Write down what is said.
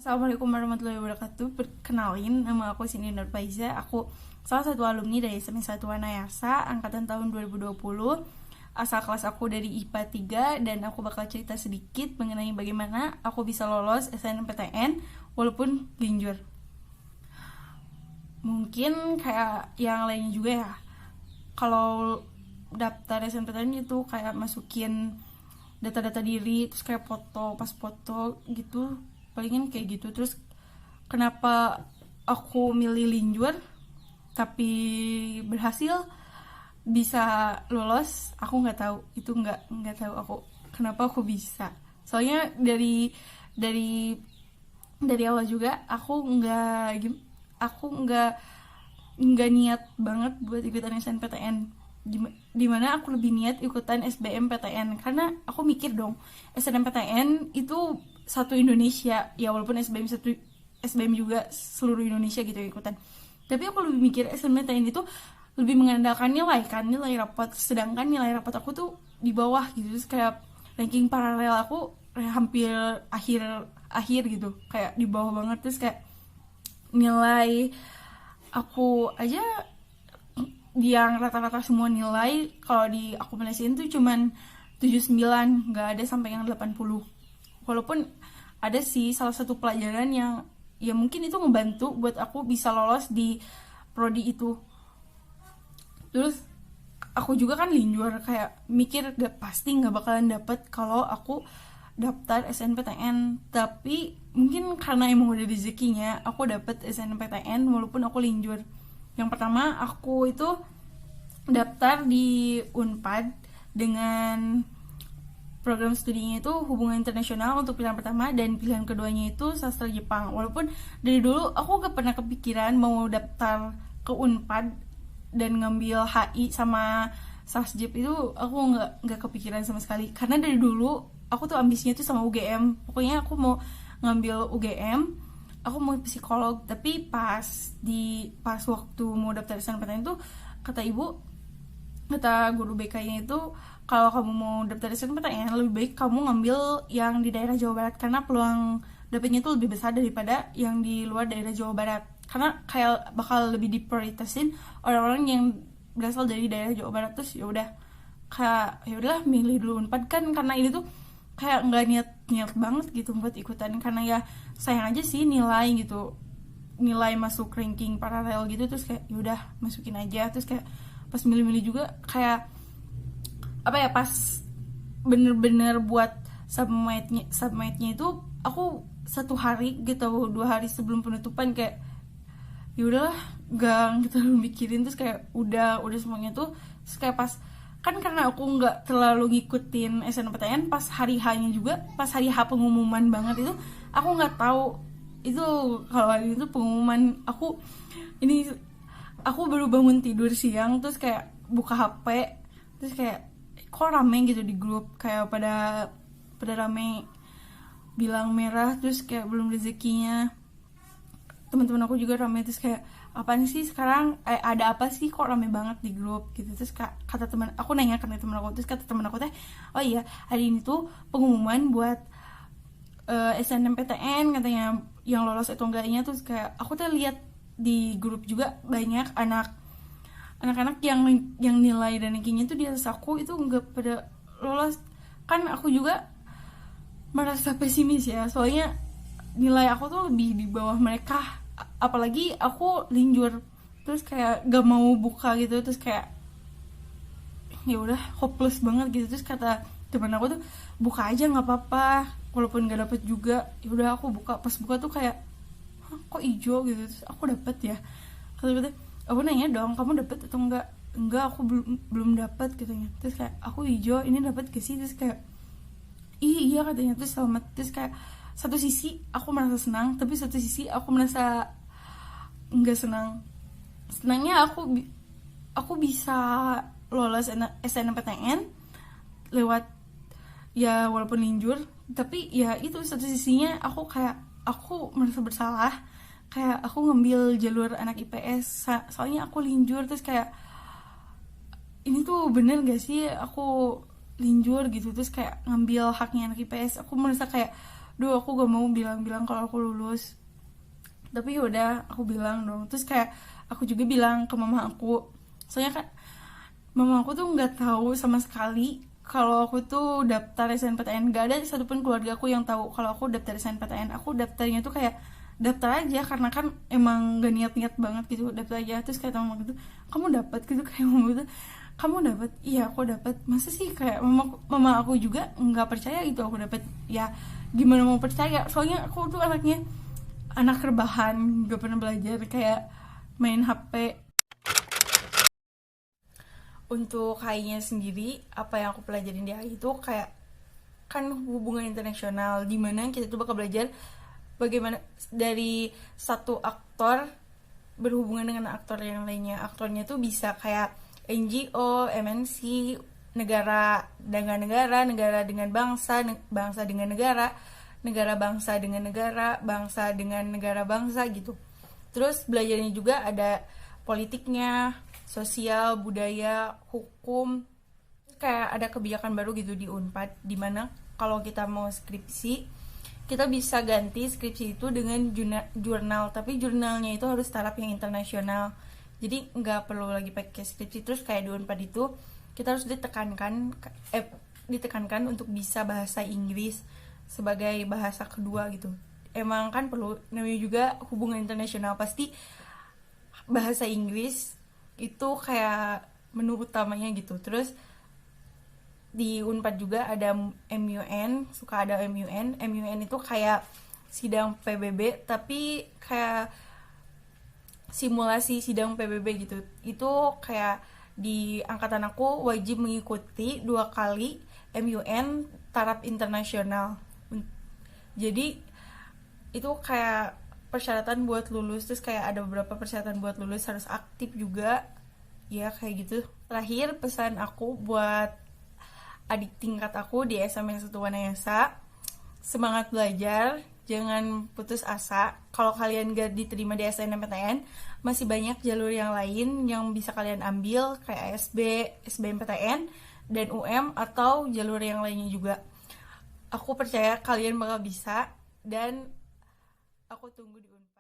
Assalamualaikum warahmatullahi wabarakatuh. Perkenalin, nama aku Cindy Nurfaiza. Aku salah satu alumni dari SMA 1 Wanayasa angkatan tahun 2020. Asal kelas aku dari IPA 3 dan aku bakal cerita sedikit mengenai bagaimana aku bisa lolos SNMPTN walaupun linjur. Mungkin kayak yang lainnya juga ya. Kalau daftar SNMPTN itu kayak masukin data-data diri, terus kayak foto, pas foto gitu, palingan kayak gitu. Terus kenapa aku milih linjur tapi berhasil bisa lolos, aku nggak tahu. Itu nggak tahu aku kenapa aku bisa. Soalnya dari awal juga aku nggak niat banget buat ikutan SNMPTN. Dimana aku lebih niat ikutan SBMPTN karena aku mikir dong, SNMPTN itu satu Indonesia ya, walaupun SBM juga seluruh Indonesia gitu ya ikutan, tapi aku lebih mikir SNMPTN itu lebih mengandalkan nilai rapot, sedangkan nilai rapot aku tuh di bawah gitu. Terus kayak ranking paralel aku hampir akhir gitu, kayak di bawah banget. Terus kayak nilai aku aja yang rata-rata semua nilai kalau diakumulasiin tuh cuman 79, nggak ada sampai yang 80. Walaupun ada sih salah satu pelajaran yang ya mungkin itu ngebantu buat aku bisa lolos di prodi itu. Terus aku juga kan linjur, kayak mikir pasti nggak bakalan dapet kalau aku daftar SNMPTN. Tapi mungkin karena emang udah rezekinya aku dapet SNMPTN walaupun aku linjur. Yang pertama, aku itu daftar di Unpad dengan program studinya itu hubungan internasional untuk pilihan pertama, dan pilihan keduanya itu sastra Jepang. Walaupun dari dulu aku gak pernah kepikiran mau daftar ke Unpad dan ngambil HI sama Sasjep, itu aku nggak kepikiran sama sekali. Karena dari dulu aku tuh ambisinya tuh sama UGM. Pokoknya aku mau ngambil UGM, aku mau psikolog. Tapi pas waktu mau daftar SNMPTN itu kata guru BK-nya itu, kalau kamu mau daftar SNMPTN lebih baik kamu ngambil yang di daerah Jawa Barat karena peluang dapetnya itu lebih besar daripada yang di luar daerah Jawa Barat. Karena kayak bakal lebih diprioritasin orang-orang yang berasal dari daerah Jawa Barat. Terus ya udahlah milih dulu Unpad kan, karena ini tuh kayak nggak niat banget gitu buat ikutan, karena ya sayang aja sih nilai masuk ranking paralel gitu. Terus kayak yaudah masukin aja. Terus kayak pas milih-milih juga kayak apa ya, pas bener-bener buat submitnya itu aku 1 hari gitu, 2 hari sebelum penutupan kayak yaudahlah gak terlalu mikirin. Terus kayak udah semuanya tuh. Terus kayak pas kan karena aku nggak terlalu ngikutin SNMPTN, pas hari H-nya juga, pas hari H pengumuman banget itu, aku nggak tahu itu kalau hari itu pengumuman. Aku baru bangun tidur siang, terus kayak buka HP, terus kayak kok rame gitu di grup, kayak pada rame bilang merah, terus kayak belum rezekinya. Teman-teman aku juga rame, terus kayak apaan sih sekarang, ada apa sih kok rame banget di grup gitu. Terus kata teman aku, nanya ke teman aku, terus kata teman aku teh, oh iya hari ini tuh pengumuman buat SNMPTN katanya, yang lolos atau enggaknya. Terus kayak aku tuh lihat di grup juga banyak anak-anak yang nilai dan rankingnya tuh di atas aku itu nggak pada lolos. Kan aku juga merasa pesimis ya, soalnya nilai aku tuh lebih di bawah mereka, apalagi aku linjur. Terus kayak gak mau buka gitu. Terus kayak ya udah hopeless banget gitu. Terus kata teman aku tuh, buka aja nggak apa-apa walaupun nggak dapet juga. Ya udah aku buka. Pas buka tuh kayak kok hijau gitu. Terus aku dapet ya. Kata aku nanya dong, kamu dapet atau enggak, aku belum dapet katanya. Terus kayak aku hijau, ini dapet ke sih. Terus kayak iya katanya. Terus selamat. Terus kayak satu sisi aku merasa senang, tapi satu sisi aku merasa nggak senang. Senangnya aku bisa lolos SNMPTN lewat ya walaupun linjur, tapi ya itu satu sisinya aku merasa bersalah, kayak aku ngambil jalur anak IPS soalnya aku linjur. Terus kayak ini tuh bener gak sih aku linjur gitu. Terus kayak ngambil haknya anak IPS, aku merasa kayak duh aku gak mau bilang-bilang kalau aku lulus, tapi yaudah aku bilang dong. Terus kayak aku juga bilang ke mama aku, soalnya kan mama aku tuh nggak tahu sama sekali kalau aku tuh daftar SNPTN. Gak ada satupun keluarga aku yang tahu kalau aku daftar SNPTN. Aku daftarnya tuh kayak daftar aja karena kan emang gak niat-niat banget gitu, daftar aja. Terus kayak mama gitu, kamu dapat gitu, kayak mama gitu, kamu dapat, iya aku dapat. Masa sih, kayak mama aku juga nggak percaya gitu aku dapat. Ya gimana mau percaya, soalnya aku tuh anaknya anak rebahan, gak pernah belajar, kayak main HP. Untuk HI-nya sendiri, apa yang aku pelajarin di HI itu kayak kan hubungan internasional, dimana kita tuh bakal belajar bagaimana dari satu aktor berhubungan dengan aktor yang lainnya. Aktornya tuh bisa kayak NGO, MNC, negara dengan negara, negara dengan bangsa, bangsa dengan negara, negara bangsa dengan negara, bangsa dengan negara bangsa gitu. Terus belajarnya juga ada politiknya, sosial, budaya, hukum. Kayak ada kebijakan baru gitu di Unpad, dimana kalau kita mau skripsi, kita bisa ganti skripsi itu dengan jurnal, tapi jurnalnya itu harus taraf yang internasional. Jadi nggak perlu lagi pakai skripsi. Terus kayak di Unpad itu kita harus ditekankan untuk bisa bahasa Inggris sebagai bahasa kedua gitu. Emang kan perlu, namanya juga hubungan internasional, pasti bahasa Inggris itu kayak menu utamanya gitu. Terus di Unpad juga ada MUN, suka ada MUN. MUN itu kayak sidang PBB, tapi kayak simulasi sidang PBB gitu. Itu kayak di angkatan aku wajib mengikuti 2 kali MUN taraf internasional. Jadi itu kayak persyaratan buat lulus. Terus kayak ada beberapa persyaratan buat lulus, harus aktif juga, ya kayak gitu. Terakhir pesan aku buat adik tingkat aku di SMN 1 Wanayasa, semangat belajar, jangan putus asa. Kalau kalian gak diterima di SNMPTN, masih banyak jalur yang lain yang bisa kalian ambil, kayak ASB, SBMPTN, dan UM, atau jalur yang lainnya juga. Aku percaya kalian bakal bisa, dan aku tunggu di Unpad.